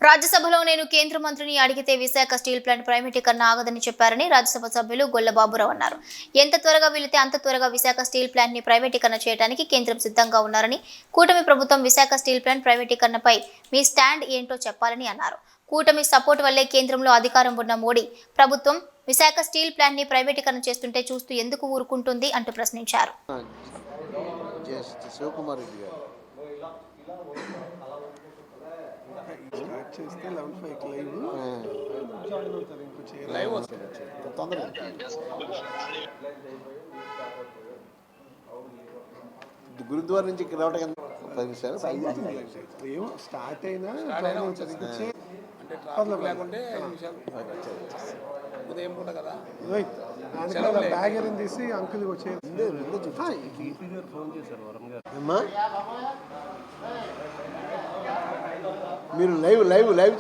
రాజ్యసభలో నేను కేంద్ర మంత్రిని అడిగితే విశాఖ స్టీల్ ప్లాంట్ ప్రైవేటీకరణ ఆగదని చెప్పారని రాజ్యసభ సభ్యులు గొల్లబాబురావు అన్నారు. ఎంత త్వరగా వీలితే అంత త్వరగా విశాఖ స్టీల్ ప్లాంట్ ని ప్రైవేటీకరణ చేయడానికి కేంద్రం సిద్ధంగా ఉన్నారని, కూటమి ప్రభుత్వం విశాఖ స్టీల్ ప్లాంట్ ప్రైవేటీకరణపై మీ స్టాండ్ ఏంటో చెప్పాలని అన్నారు. కూటమి సపోర్ట్ వల్లే కేంద్రంలో అధికారం ఉన్న మోడీ ప్రభుత్వం విశాఖ స్టీల్ ప్లాంట్ ని ప్రైవేటీకరణ చేస్తుంటే చూస్తూ ఎందుకు ఊరుకుంటుంది అంటూ ప్రశ్నించారు. చేస్తే 11:05 జాయిన్ అవుతారు. ఇంకో లైవ్ వస్తుంది తొందరగా. గురుద్వారా నుంచి ఇక్కడ రావడం 10 నిమిషాలు ఏమో స్టార్ట్ అయినా బ్యాగ్ ఎరని తీసి అంకుల్ వచ్చేది. మీరు లైవ్ లైవ్ లైవ్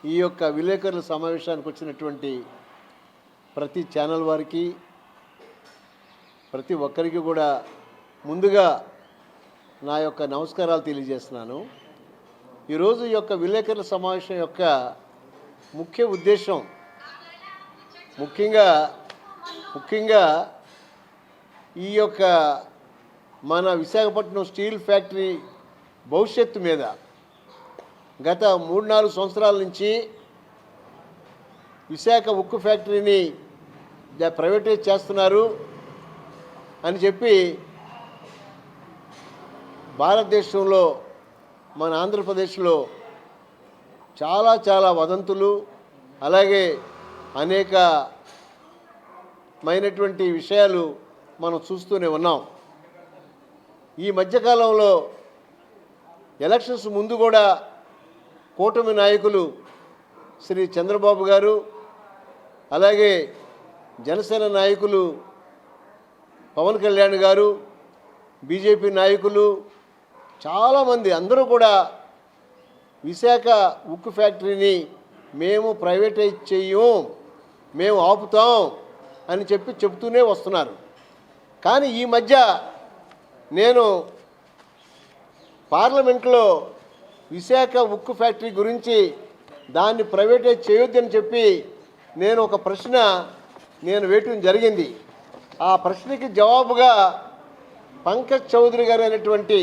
ఈ యొక్క విలేకరుల సమావేశానికి వచ్చినటువంటి ప్రతి ఛానల్ వారికి, ప్రతి ఒక్కరికి కూడా ముందుగా నా యొక్క నమస్కారాలు తెలియజేస్తున్నాను. ఈరోజు ఈ యొక్క విలేకరుల సమావేశం యొక్క ముఖ్య ఉద్దేశం ముఖ్యంగా ఈ యొక్క మన విశాఖపట్నం స్టీల్ ఫ్యాక్టరీ భవిష్యత్తు మీద గత 3-4 సంవత్సరాల నుంచి విశాఖ ఉక్కు ఫ్యాక్టరీని ప్రైవేటైజ్ చేస్తున్నారు అని చెప్పి భారతదేశంలో మన ఆంధ్రప్రదేశ్లో చాలా వదంతులు, అలాగే అనేకమైనటువంటి విషయాలు మనం చూస్తూనే ఉన్నాం. ఈ మధ్యకాలంలో ఎలక్షన్స్ ముందు కూడా కూటమి నాయకులు శ్రీ చంద్రబాబు గారు, అలాగే జనసేన నాయకులు పవన్ కళ్యాణ్ గారు, బీజేపీ నాయకులు చాలామంది అందరూ కూడా విశాఖ ఉక్కు ఫ్యాక్టరీని మేము ప్రైవేటైజ్ చెయ్యం, మేము ఆపుతాం అని చెప్తూనే వస్తున్నారు. కానీ ఈ మధ్య నేను పార్లమెంట్లో విశాఖ ఉక్కు ఫ్యాక్టరీ గురించి దాన్ని ప్రైవేటైజ్ చేయొద్దని చెప్పి నేను ఒక ప్రశ్న వేయటం జరిగింది. ఆ ప్రశ్నకి జవాబుగా పంకజ్ చౌదరి గారు అనేటువంటి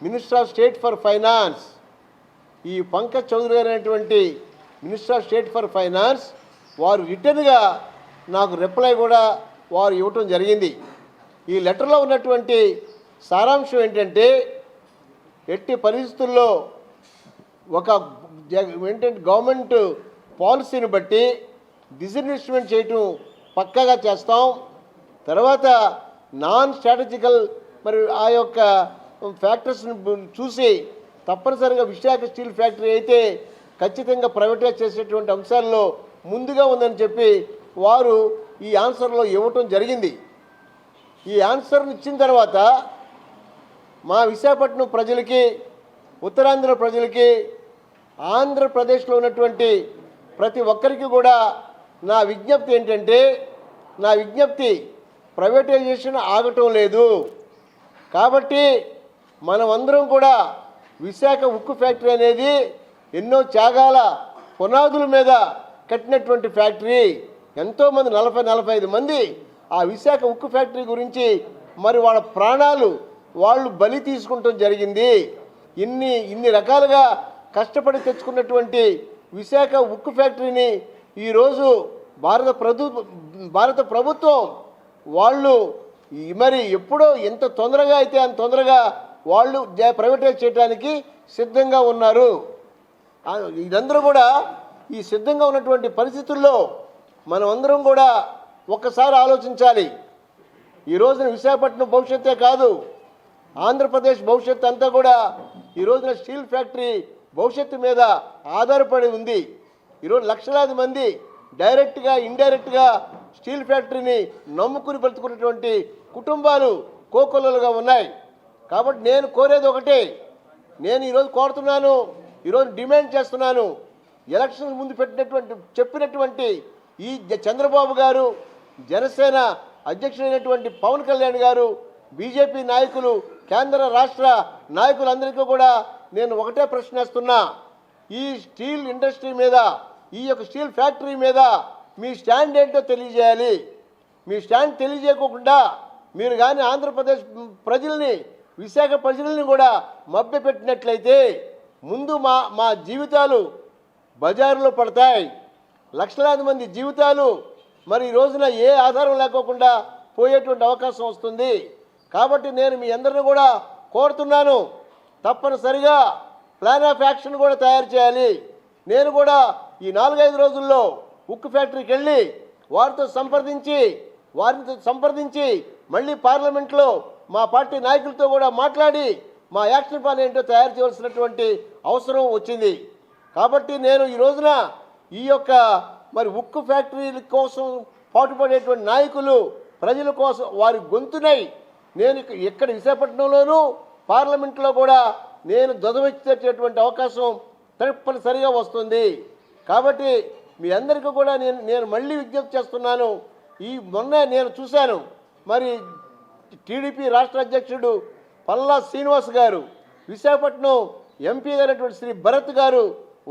minister of state for finance, ఈ పంకజ్ చౌదరి గారు అనేటువంటి minister of state for finance వారు రిటర్న్గా నాకు రిప్లై కూడా వారు ఇవ్వటం జరిగింది. ఈ లెటర్లో ఉన్నటువంటి సారాంశం ఏంటంటే, ఎట్టి పరిస్థితుల్లో ఏంటంటే గవర్నమెంట్ పాలసీని బట్టి డిస్ఇన్వెస్ట్మెంట్ చేయటం పక్కాగా చేస్తాం. తర్వాత నాన్ స్ట్రాటజికల్ మరి ఆ యొక్క ఫ్యాక్టర్స్ని చూసి తప్పనిసరిగా విశాఖ స్టీల్ ఫ్యాక్టరీ అయితే ఖచ్చితంగా ప్రైవేటైజ్ చేసేటువంటి అంశాల్లో ముందుగా ఉందని చెప్పి వారు ఈ ఆన్సర్లో ఇవ్వటం జరిగింది. ఈ ఆన్సర్ని ఇచ్చిన తర్వాత మా విశాఖపట్నం ప్రజలకి, ఉత్తరాంధ్ర ప్రజలకి, ఆంధ్రప్రదేశ్లో ఉన్నటువంటి ప్రతి ఒక్కరికి కూడా నా విజ్ఞప్తి ఏంటంటే, ప్రైవేటైజేషన్ ఆగటం లేదు. కాబట్టి మనమందరం కూడా విశాఖ ఉక్కు ఫ్యాక్టరీ అనేది ఎన్నో త్యాగాల పునాదుల మీద కట్టినటువంటి ఫ్యాక్టరీ. ఎంతోమంది 40-45 మంది ఆ విశాఖ ఉక్కు ఫ్యాక్టరీ గురించి మరి వాళ్ళ ప్రాణాలు వాళ్ళు బలి తీసుకుంటాం జరిగింది. ఇన్ని రకాలుగా కష్టపడి తెచ్చుకున్నటువంటి విశాఖ ఉక్కు ఫ్యాక్టరీని ఈరోజు భారత ప్రభుత్వం వాళ్ళు మరి ఎప్పుడో ఎంత తొందరగా అయితే అంత తొందరగా వాళ్ళు ప్రైవేటైజ్ చేయడానికి సిద్ధంగా ఉన్నారు. ఇదందరూ కూడా ఈ సిద్ధంగా ఉన్నటువంటి పరిస్థితుల్లో మనం అందరం కూడా ఒక్కసారి ఆలోచించాలి. ఈ రోజున విశాఖపట్నం భవిష్యత్తే కాదు, ఆంధ్రప్రదేశ్ భవిష్యత్తు అంతా కూడా ఈ రోజున స్టీల్ ఫ్యాక్టరీ భవిష్యత్తు మీద ఆధారపడి ఉంది. ఈరోజు లక్షలాది మంది డైరెక్ట్గా ఇండైరెక్ట్గా స్టీల్ ఫ్యాక్టరీని నమ్ముకుని బ్రతుకున్నటువంటి కుటుంబాలు కోకొల్లలుగా ఉన్నాయి. కాబట్టి నేను కోరేది ఒకటే, నేను ఈరోజు కోరుతున్నాను, ఈరోజు డిమాండ్ చేస్తున్నాను. ఎలక్షన్ ముందు చెప్పినటువంటి ఈ చంద్రబాబు గారు, జనసేన అధ్యక్షుడైనటువంటి పవన్ కళ్యాణ్ గారు, బీజేపీ నాయకులు, కేంద్ర రాష్ట్ర నాయకులందరికీ కూడా నేను ఒకటే ప్రశ్నిస్తున్నా. ఈ స్టీల్ ఇండస్ట్రీ మీద, ఈ యొక్క స్టీల్ ఫ్యాక్టరీ మీద మీ స్టాండ్ ఏంటో తెలియజేయాలి. మీ స్టాండ్ తెలియజేయకుండా మీరు కానీ ఆంధ్రప్రదేశ్ ప్రజల్ని, విశాఖ ప్రజల్ని కూడా మభ్యపెట్టినట్లయితే ముందు మా జీవితాలు బజారులో పడతాయి. లక్షలాది మంది జీవితాలు మరి ఈ రోజున ఏ ఆధారం లేకోకుండా పోయేటువంటి అవకాశం వస్తుంది. కాబట్టి నేను మీ అందరిని కూడా కోరుతున్నాను, తప్పనిసరిగా ప్లాన్ ఆఫ్ యాక్షన్ కూడా తయారు చేయాలి. నేను కూడా ఈ 4-5 రోజుల్లో ఉక్కు ఫ్యాక్టరీకి వెళ్ళి వారితో సంప్రదించి మళ్ళీ పార్లమెంట్లో మా పార్టీ నాయకులతో కూడా మాట్లాడి మా యాక్షన్ ప్లాన్ ఏంటో తయారు చేయవలసినటువంటి అవసరం వచ్చింది. కాబట్టి నేను ఈ రోజున ఈ యొక్క మరి ఉక్కు ఫ్యాక్టరీల కోసం పాటుపడేటువంటి నాయకులు, ప్రజల కోసం వారి గొంతునై నేను ఇక్కడ విశాఖపట్నంలోనూ పార్లమెంట్లో కూడా నేను దొదవెచ్చేటువంటి అవకాశం తప్పనిసరిగా వస్తుంది. కాబట్టి మీ అందరికీ కూడా నేను మళ్ళీ విజ్ఞప్తి చేస్తున్నాను. మొన్న నేను చూశాను, మరి టీడీపీ రాష్ట్ర అధ్యక్షుడు పల్లా శ్రీనివాస్ గారు, విశాఖపట్నం ఎంపీ గారైనటువంటి శ్రీ భరత్ గారు,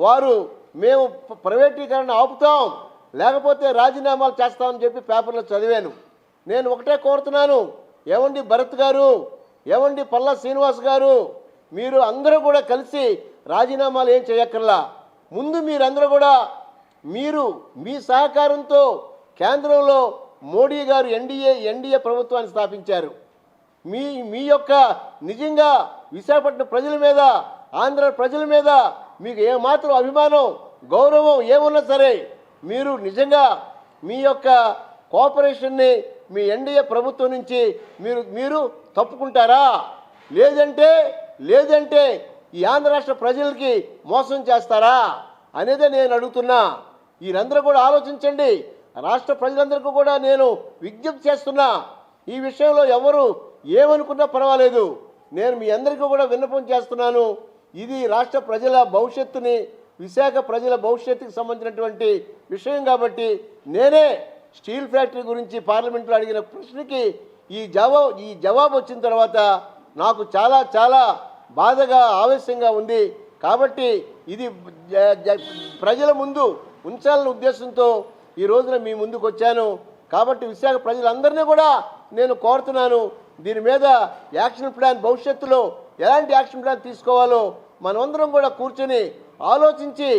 వారు మేము ప్రైవేటీకరణ ఆపుతాం, లేకపోతే రాజీనామాలు చేస్తామని చెప్పి పేపర్లో చదివాను. నేను ఒకటే కోరుతున్నాను, ఏమండి భరత్ గారు, ఏమండి పల్లా శ్రీనివాస్ గారు, మీరు అందరూ కూడా కలిసి రాజీనామాలు ఏం చేయక్కర్లా. ముందు మీరందరూ కూడా మీ సహకారంతో కేంద్రంలో మోడీ గారు ఎన్డీఏ ప్రభుత్వాన్ని స్థాపించారు. మీ యొక్క నిజంగా విశాఖపట్నం ప్రజల మీద, ఆంధ్ర ప్రజల మీద మీకు ఏమాత్రం అభిమానం, గౌరవం ఏమున్నా సరే మీరు నిజంగా మీ యొక్క కోఆపరేషన్ని మీ ఎన్డీఏ ప్రభుత్వం నుంచి మీరు తప్పుకుంటారా? లేదంటే ఈ ఆంధ్ర రాష్ట్ర ప్రజలకి మోసం చేస్తారా అనేదే నేను అడుగుతున్నా. మీరందరూ కూడా ఆలోచించండి. రాష్ట్ర ప్రజలందరికీ కూడా నేను విజ్ఞప్తి చేస్తున్నా. ఈ విషయంలో ఎవరు ఏమనుకున్నా పర్వాలేదు, నేను మీ అందరికీ కూడా విన్నపం చేస్తున్నాను. ఇది రాష్ట్ర ప్రజల భవిష్యత్తుని, విశాఖ ప్రజల భవిష్యత్తుకి సంబంధించినటువంటి విషయం కాబట్టి నేనే స్టీల్ ఫ్యాక్టరీ గురించి పార్లమెంట్లో అడిగిన ప్రశ్నకి ఈ జవాబు వచ్చిన తర్వాత నాకు చాలా చాలా బాధగా, ఆవేశంగా ఉంది. కాబట్టి ఇది ప్రజల ముందు ఉంచాలనే ఉద్దేశంతో ఈ రోజున మీ ముందుకు వచ్చాను. కాబట్టి విశాఖ ప్రజలందరినీ కూడా నేను కోరుతున్నాను, దీని మీద యాక్షన్ ప్లాన్, భవిష్యత్తులో ఎలాంటి యాక్షన్ ప్లాన్ తీసుకోవాలో మనమందరం కూడా కూర్చొని ఆలోచించి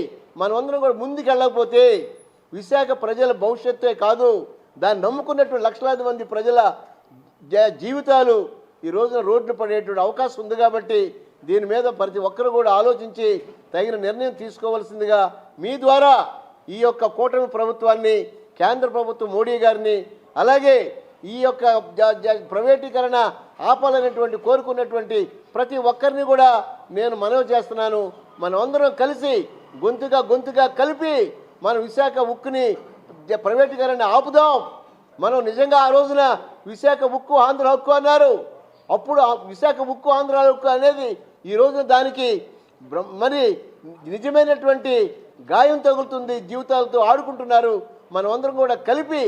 మనమందరం కూడా ముందుకు వెళ్ళకపోతే విశాఖ ప్రజల భవిష్యత్తే కాదు, దాన్ని నమ్ముకున్నటువంటి లక్షలాది మంది ప్రజల జీవితాలు ఈ రోజున రోడ్లు పడేటువంటి అవకాశం ఉంది. కాబట్టి దీని మీద ప్రతి ఒక్కరు కూడా ఆలోచించి తగిన నిర్ణయం తీసుకోవాల్సిందిగా మీ ద్వారా ఈ యొక్క కూటమి ప్రభుత్వాన్ని, కేంద్ర ప్రభుత్వం మోడీ గారిని, అలాగే ఈ యొక్క ప్రైవేటీకరణ ఆపాలనేటువంటి కోరుకున్నటువంటి ప్రతి ఒక్కరిని కూడా నేను మనవి చేస్తున్నాను. మనం అందరం కలిసి గొంతుగా కలిపి మన విశాఖ ఉక్కుని ప్రైవేటీకరణ ఆపుదాం. మనం నిజంగా ఆ రోజున విశాఖ ఉక్కు ఆంధ్ర హక్కు అన్నారు. అప్పుడు విశాఖ ఉక్కు ఆంధ్ర హక్కు అనేది ఈ రోజున దానికి మరి నిజమైనటువంటి గాయం తగులుతుంది, జీవితాలతో ఆడుకుంటున్నారు. మనం అందరం కూడా కలిపి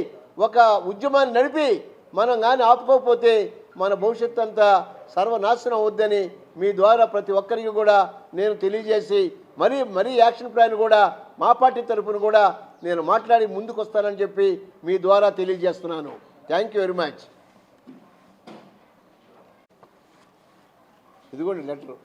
ఒక ఉద్యమాన్ని నడిపి మనం కానీ ఆపుకోకపోతే మన భవిష్యత్తు అంతా సర్వనాశనం అవుద్దని మీ ద్వారా ప్రతి ఒక్కరికి కూడా నేను తెలియజేసి మరీ యాక్షన్ ప్లాన్ కూడా మా పార్టీ తరఫున కూడా నేను మాట్లాడి ముందుకు వస్తానని చెప్పి మీ ద్వారా తెలియజేస్తున్నాను. Thank you very much. ఇదిగోండి లెటర్.